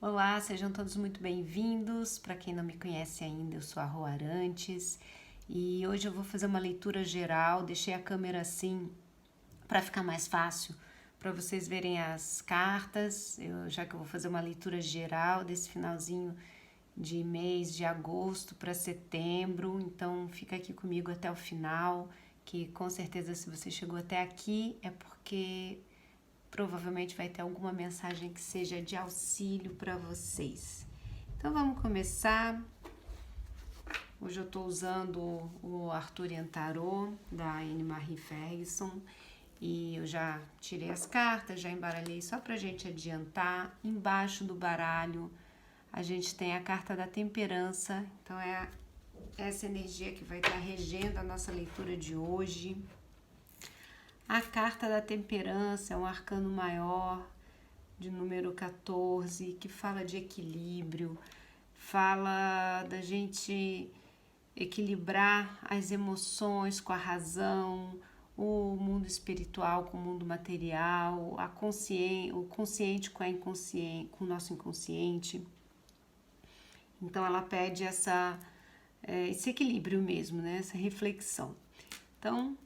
Olá, sejam todos muito bem-vindos. Para quem não me conhece ainda, eu sou a Rô Arantes e hoje eu vou fazer uma leitura geral. Deixei a câmera assim para ficar mais fácil para vocês verem as cartas, já que eu vou fazer uma leitura geral desse finalzinho de mês de agosto para setembro. Então fica aqui comigo até o final, que com certeza se você chegou até aqui é porque provavelmente vai ter alguma mensagem que seja de auxílio para vocês. Então vamos começar. Hoje eu estou usando o Arthurian Tarot da Anne Marie Ferguson e eu já tirei as cartas, já embaralhei só para a gente adiantar. Embaixo do baralho a gente tem a carta da temperança, então é essa energia que vai estar regendo a nossa leitura de hoje. A carta da temperança é um arcano maior, de número 14, que fala de equilíbrio, fala da gente equilibrar as emoções com a razão, o mundo espiritual com o mundo material, o consciente com a inconsciente, com o nosso inconsciente. Então ela pede esse equilíbrio mesmo, né? Essa reflexão. Então,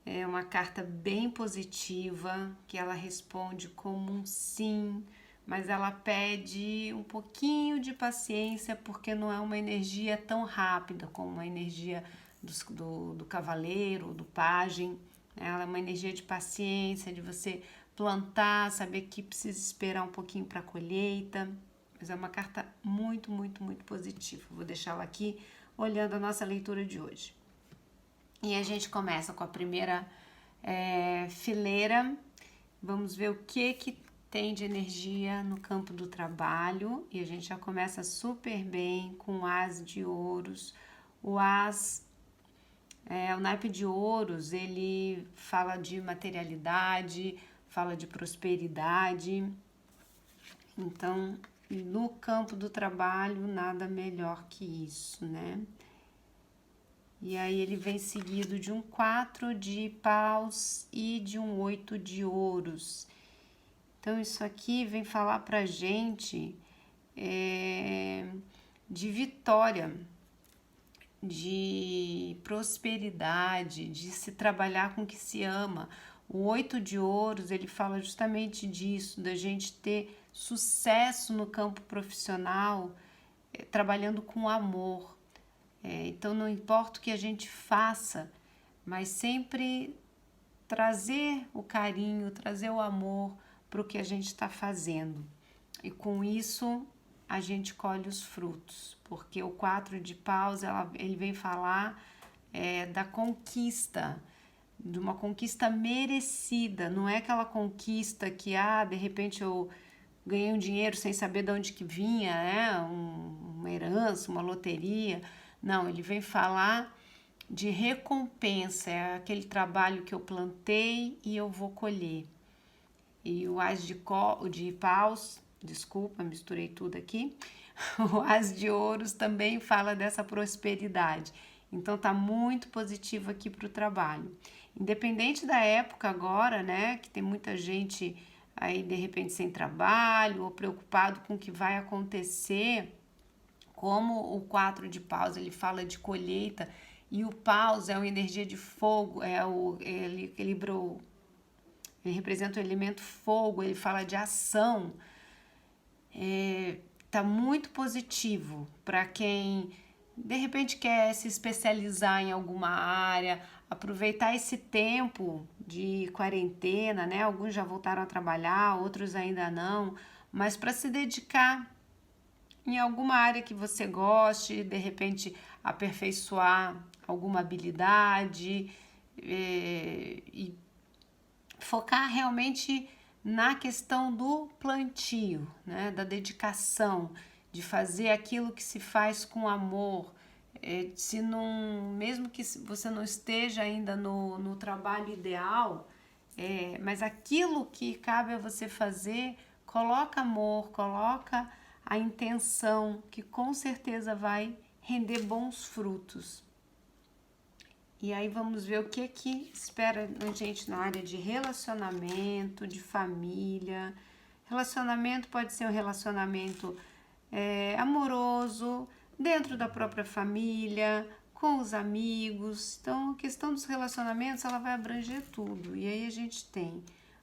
é uma carta bem positiva, que ela responde como um sim, mas ela pede um pouquinho de paciência, porque não é uma energia tão rápida como a energia do cavaleiro, do pajem. Ela é uma energia de paciência, de você plantar, saber que precisa esperar um pouquinho para a colheita. Mas é uma carta muito, muito, muito positiva. Vou deixá-la aqui olhando a nossa leitura de hoje. E a gente começa com a primeira fileira. Vamos ver o que tem de energia no campo do trabalho. E a gente já começa super bem com o As de Ouros. O As, o naipe de Ouros, ele fala de materialidade, fala de prosperidade. Então, no campo do trabalho, nada melhor que isso, né? E aí ele vem seguido de um 4 de paus e de um 8 de ouros. Então isso aqui vem falar pra gente de vitória, de prosperidade, de se trabalhar com o que se ama. O 8 de ouros, ele fala justamente disso, da gente ter sucesso no campo profissional, trabalhando com amor. Então não importa o que a gente faça, mas sempre trazer o carinho, trazer o amor para o que a gente está fazendo. E com isso a gente colhe os frutos, porque o 4 de paus ele vem falar da conquista, de uma conquista merecida, não é aquela conquista que de repente eu ganhei um dinheiro sem saber de onde que vinha, né? Uma herança, uma loteria. Não, ele vem falar de recompensa, é aquele trabalho que eu plantei e eu vou colher. E o As de paus, desculpa, misturei tudo aqui, o As de ouros também fala dessa prosperidade. Então tá muito positivo aqui para o trabalho. Independente da época agora, né, que tem muita gente aí de repente sem trabalho ou preocupado com o que vai acontecer, como o 4 de paus ele fala de colheita e o paus é uma energia de fogo, ele equilibrou, ele representa o elemento fogo, ele fala de ação. Tá muito positivo para quem de repente quer se especializar em alguma área, aproveitar esse tempo de quarentena, né? Alguns já voltaram a trabalhar, outros ainda não, mas para se dedicar em alguma área que você goste, de repente aperfeiçoar alguma habilidade e focar realmente na questão do plantio, né, da dedicação, de fazer aquilo que se faz com amor. Se não, mesmo que você não esteja ainda no trabalho ideal, mas aquilo que cabe a você fazer, coloca amor, coloca a intenção, que com certeza vai render bons frutos. E aí vamos ver o que espera a gente na área de relacionamento, de família, Relacionamento pode ser um relacionamento amoroso, dentro da própria família, com os amigos. Então, a questão dos relacionamentos, ela vai abranger tudo. E aí a gente tem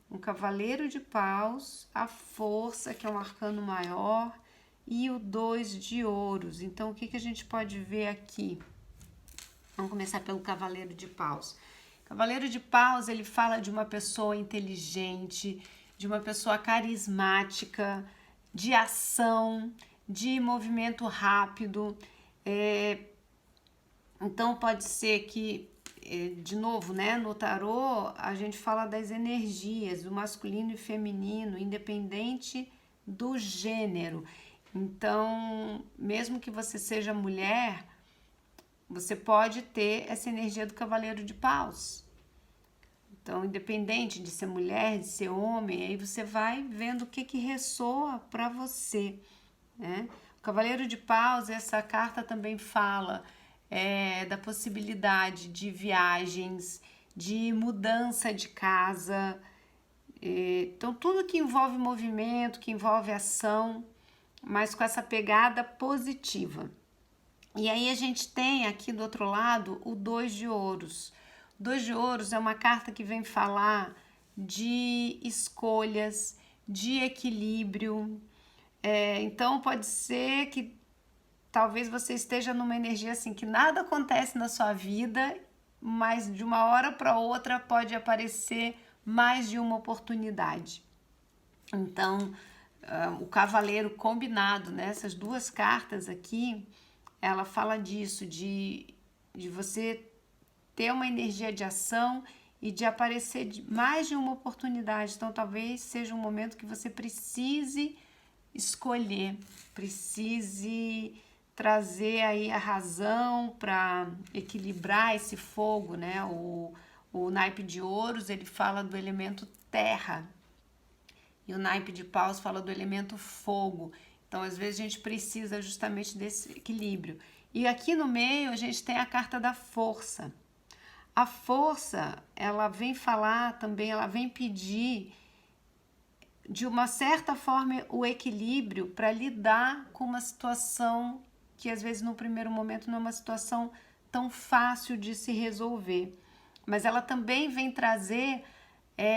um cavaleiro de paus, a força, que é um arcano maior, e o 2 de ouros. Então, o que a gente pode ver aqui? Vamos começar pelo cavaleiro de paus. Cavaleiro de paus, ele fala de uma pessoa inteligente, de uma pessoa carismática, de ação, de movimento rápido. Então, pode ser que, de novo, né, no tarô, a gente fala das energias, do masculino e feminino, independente do gênero. Então, mesmo que você seja mulher, você pode ter essa energia do cavaleiro de paus. Então, independente de ser mulher, de ser homem, aí você vai vendo o que ressoa para você, né? O cavaleiro de paus, essa carta também fala da possibilidade de viagens, de mudança de casa. Então, tudo que envolve movimento, que envolve ação, mas com essa pegada positiva. E aí a gente tem aqui do outro lado o 2 de ouros. O 2 de ouros é uma carta que vem falar de escolhas, de equilíbrio. Então pode ser que talvez você esteja numa energia assim, que nada acontece na sua vida, mas de uma hora para outra pode aparecer mais de uma oportunidade. Então, o cavaleiro combinado, né? Essas duas cartas aqui, ela fala disso, de você ter uma energia de ação e de aparecer mais de uma oportunidade. Então, talvez seja um momento que você precise escolher, precise trazer aí a razão para equilibrar esse fogo, né? O naipe de ouros, ele fala do elemento terra, e o naipe de paus fala do elemento fogo. Então, às vezes, a gente precisa justamente desse equilíbrio. E aqui no meio, a gente tem a carta da força. A força, ela vem falar também, ela vem pedir, de uma certa forma, o equilíbrio para lidar com uma situação que, às vezes, no primeiro momento, não é uma situação tão fácil de se resolver. Mas ela também vem trazer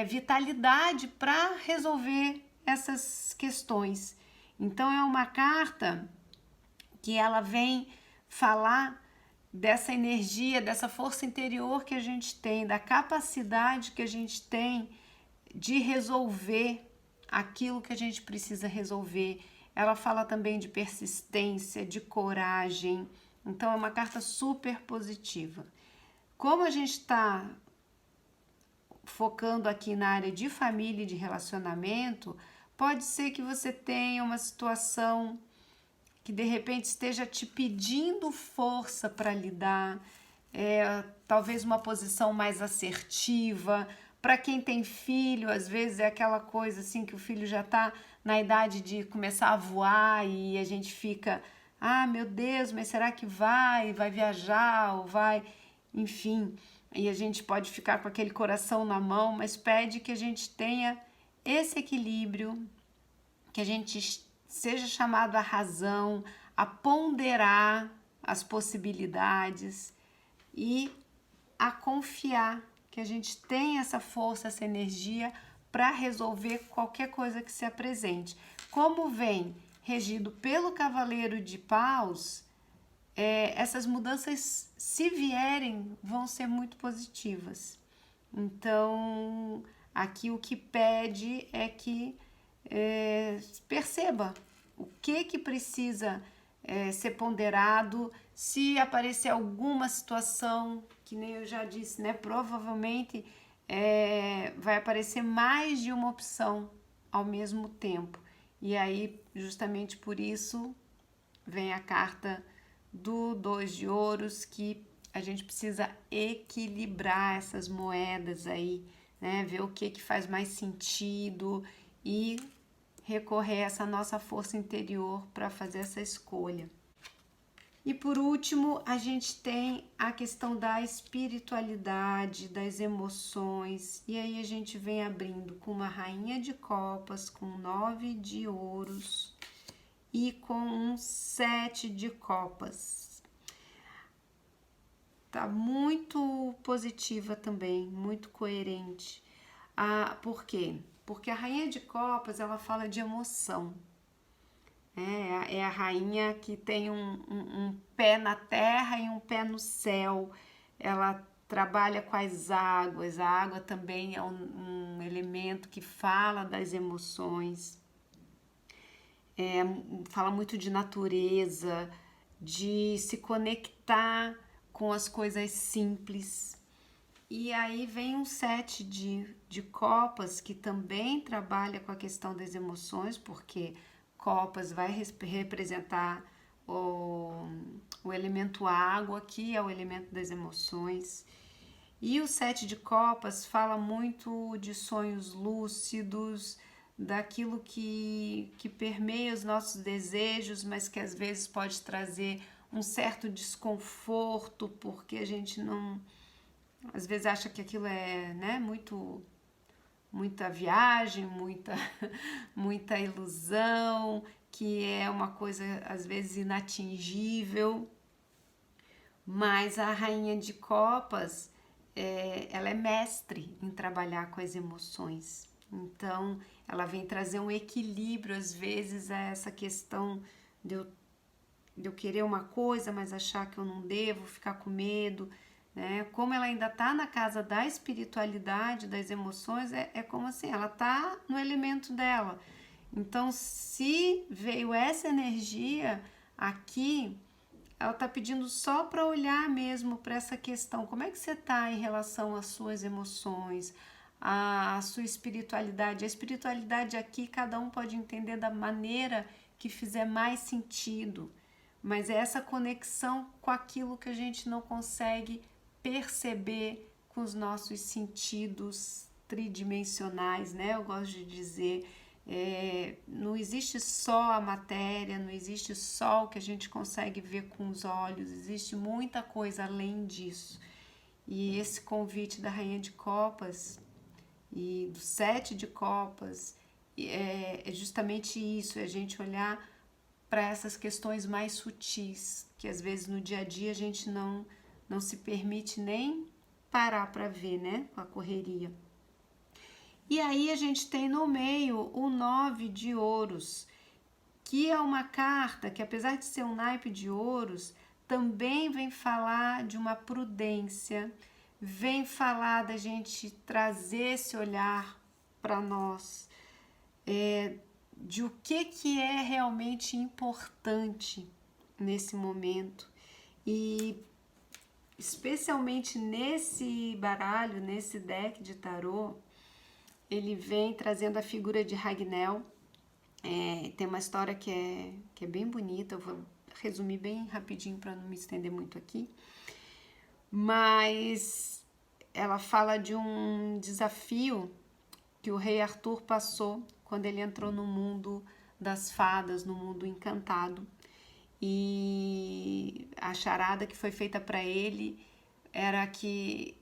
vitalidade para resolver essas questões. Então, é uma carta que ela vem falar dessa energia, dessa força interior que a gente tem, da capacidade que a gente tem de resolver aquilo que a gente precisa resolver. Ela fala também de persistência, de coragem. Então, é uma carta super positiva. Como a gente está focando aqui na área de família e de relacionamento, pode ser que você tenha uma situação que de repente esteja te pedindo força para lidar, talvez uma posição mais assertiva. Para quem tem filho, às vezes é aquela coisa assim que o filho já está na idade de começar a voar e a gente fica, meu Deus, mas será que vai viajar ou vai, enfim, e a gente pode ficar com aquele coração na mão, mas pede que a gente tenha esse equilíbrio, que a gente seja chamado à razão, a ponderar as possibilidades e a confiar que a gente tem essa força, essa energia para resolver qualquer coisa que se apresente. Como vem regido pelo cavaleiro de paus, essas mudanças, se vierem, vão ser muito positivas. Então, aqui o que pede é que perceba o que precisa ser ponderado. Se aparecer alguma situação, que nem eu já disse, né, provavelmente vai aparecer mais de uma opção ao mesmo tempo. E aí, justamente por isso, vem a carta do 2 de ouros, que a gente precisa equilibrar essas moedas aí, né? Ver o que faz mais sentido e recorrer a essa nossa força interior para fazer essa escolha. E por último, a gente tem a questão da espiritualidade, das emoções. E aí a gente vem abrindo com uma rainha de copas, com 9 de ouros e com um 7 de copas. Tá muito positiva também, muito coerente. Por quê? Porque a rainha de copas, ela fala de emoção. É a rainha que tem um pé na terra e um pé no céu. Ela trabalha com as águas. A água também é um elemento que fala das emoções. Fala muito de natureza, de se conectar com as coisas simples. E aí vem um 7 de copas que também trabalha com a questão das emoções, porque copas vai representar o elemento água, que é o elemento das emoções. E o 7 de copas fala muito de sonhos lúcidos, daquilo que permeia os nossos desejos, mas que às vezes pode trazer um certo desconforto, porque a gente não, às vezes acha que aquilo é, né, muita viagem, muita ilusão, que é uma coisa às vezes inatingível. Mas a rainha de copas, ela é mestre em trabalhar com as emoções. Então, ela vem trazer um equilíbrio, às vezes, a essa questão de eu querer uma coisa, mas achar que eu não devo, ficar com medo, né? Como ela ainda está na casa da espiritualidade, das emoções, é como assim, ela está no elemento dela. Então, se veio essa energia aqui, ela está pedindo só para olhar mesmo para essa questão. Como é que você está em relação às suas emoções, à sua espiritualidade? A espiritualidade aqui, cada um pode entender da maneira que fizer mais sentido, mas é essa conexão com aquilo que a gente não consegue perceber com os nossos sentidos tridimensionais, né? Eu gosto de dizer, não existe só a matéria, não existe só o que a gente consegue ver com os olhos, existe muita coisa além disso. E esse convite da Rainha de Copas e do 7 de Copas é justamente isso, é a gente olhar para essas questões mais sutis, que às vezes no dia a dia a gente não se permite nem parar para ver, né, com a correria. E aí a gente tem no meio o 9 de ouros, que é uma carta que, apesar de ser um naipe de ouros, também vem falar de uma prudência, vem falar da gente trazer esse olhar para nós, de o que é realmente importante nesse momento. E especialmente nesse baralho, nesse deck de tarô, ele vem trazendo a figura de Ragnell. Tem uma história que é bem bonita, eu vou resumir bem rapidinho para não me estender muito aqui. Mas ela fala de um desafio que o rei Arthur passou quando ele entrou no mundo das fadas, no mundo encantado. E a charada que foi feita para ele era que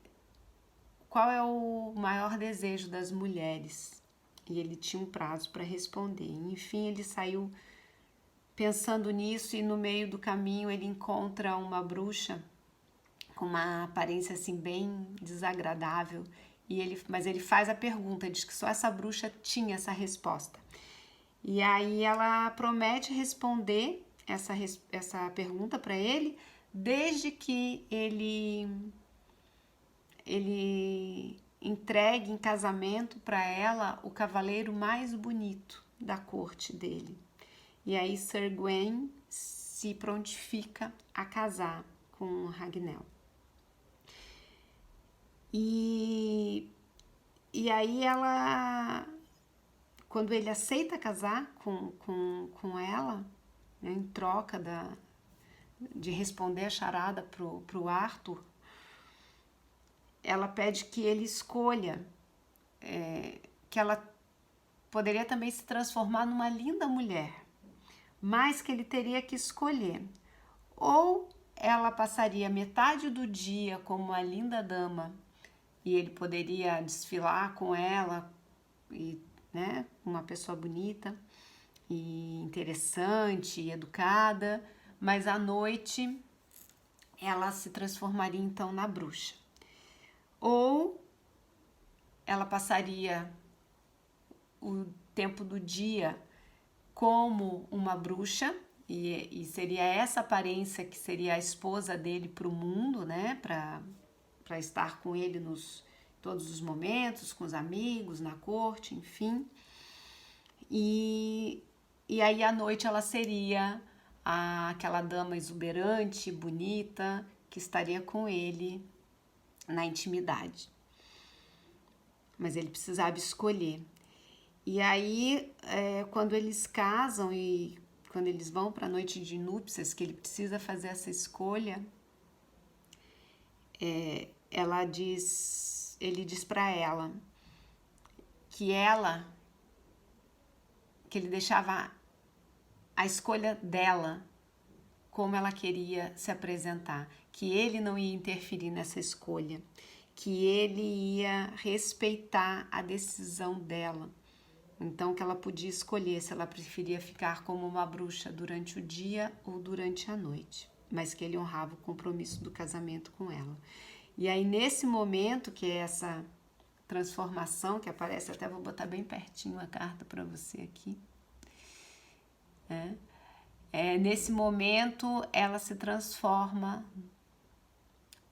qual é o maior desejo das mulheres? E ele tinha um prazo para responder. Enfim, ele saiu pensando nisso e no meio do caminho ele encontra uma bruxa com uma aparência assim bem desagradável. Mas ele faz a pergunta, diz que só essa bruxa tinha essa resposta. E aí ela promete responder essa pergunta para ele, desde que ele entregue em casamento para ela o cavaleiro mais bonito da corte dele. E aí Sir Gawain se prontifica a casar com Ragnell. E aí ela, quando ele aceita casar com ela, né, em troca de responder a charada pro Arthur, ela pede que ele escolha, que ela poderia também se transformar numa linda mulher, mas que ele teria que escolher ou ela passaria metade do dia como uma linda dama e ele poderia desfilar com ela, e, né, uma pessoa bonita e interessante e educada, mas à noite ela se transformaria então na bruxa. Ou ela passaria o tempo do dia como uma bruxa, e seria essa aparência que seria a esposa dele para o mundo, né? Para estar com ele nos todos os momentos, com os amigos, na corte, enfim. E aí à noite ela seria aquela dama exuberante, bonita, que estaria com ele na intimidade. Mas ele precisava escolher. E aí, quando eles casam e quando eles vão para a noite de núpcias, que ele precisa fazer essa escolha, ele diz para ela que ele deixava a escolha dela, como ela queria se apresentar, que ele não ia interferir nessa escolha, que ele ia respeitar a decisão dela. Então, que ela podia escolher se ela preferia ficar como uma bruxa durante o dia ou durante a noite, mas que ele honrava o compromisso do casamento com ela. E aí, nesse momento, que é essa transformação que aparece, até vou botar bem pertinho a carta para você aqui, nesse momento, ela se transforma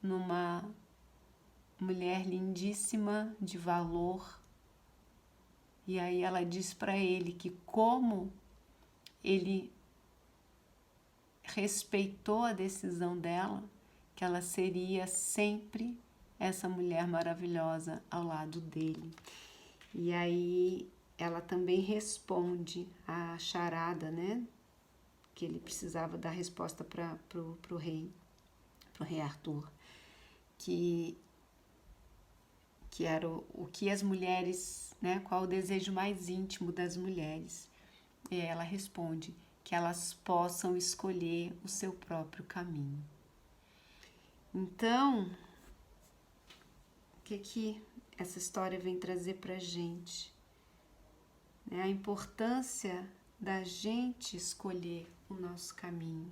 numa mulher lindíssima, de valor. E aí ela diz para ele que como ele respeitou a decisão dela, que ela seria sempre essa mulher maravilhosa ao lado dele. E aí ela também responde a charada, né? Que ele precisava dar resposta para o rei Arthur, que era o que as mulheres, né? Qual o desejo mais íntimo das mulheres? E ela responde que elas possam escolher o seu próprio caminho. Então, o que essa história vem trazer pra gente? A importância da gente escolher o nosso caminho,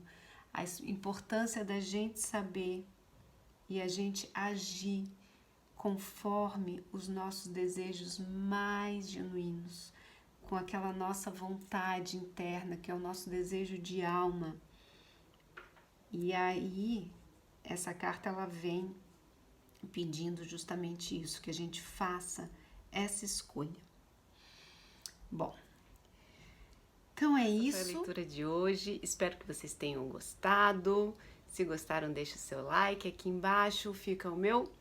a importância da gente saber e a gente agir conforme os nossos desejos mais genuínos, com aquela nossa vontade interna, que é o nosso desejo de alma. E aí, essa carta ela vem pedindo justamente isso, que a gente faça essa escolha. Bom, então é isso. Essa foi a leitura de hoje. Espero que vocês tenham gostado. Se gostaram, deixa o seu like aqui embaixo. Fica o meu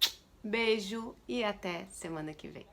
beijo e até semana que vem.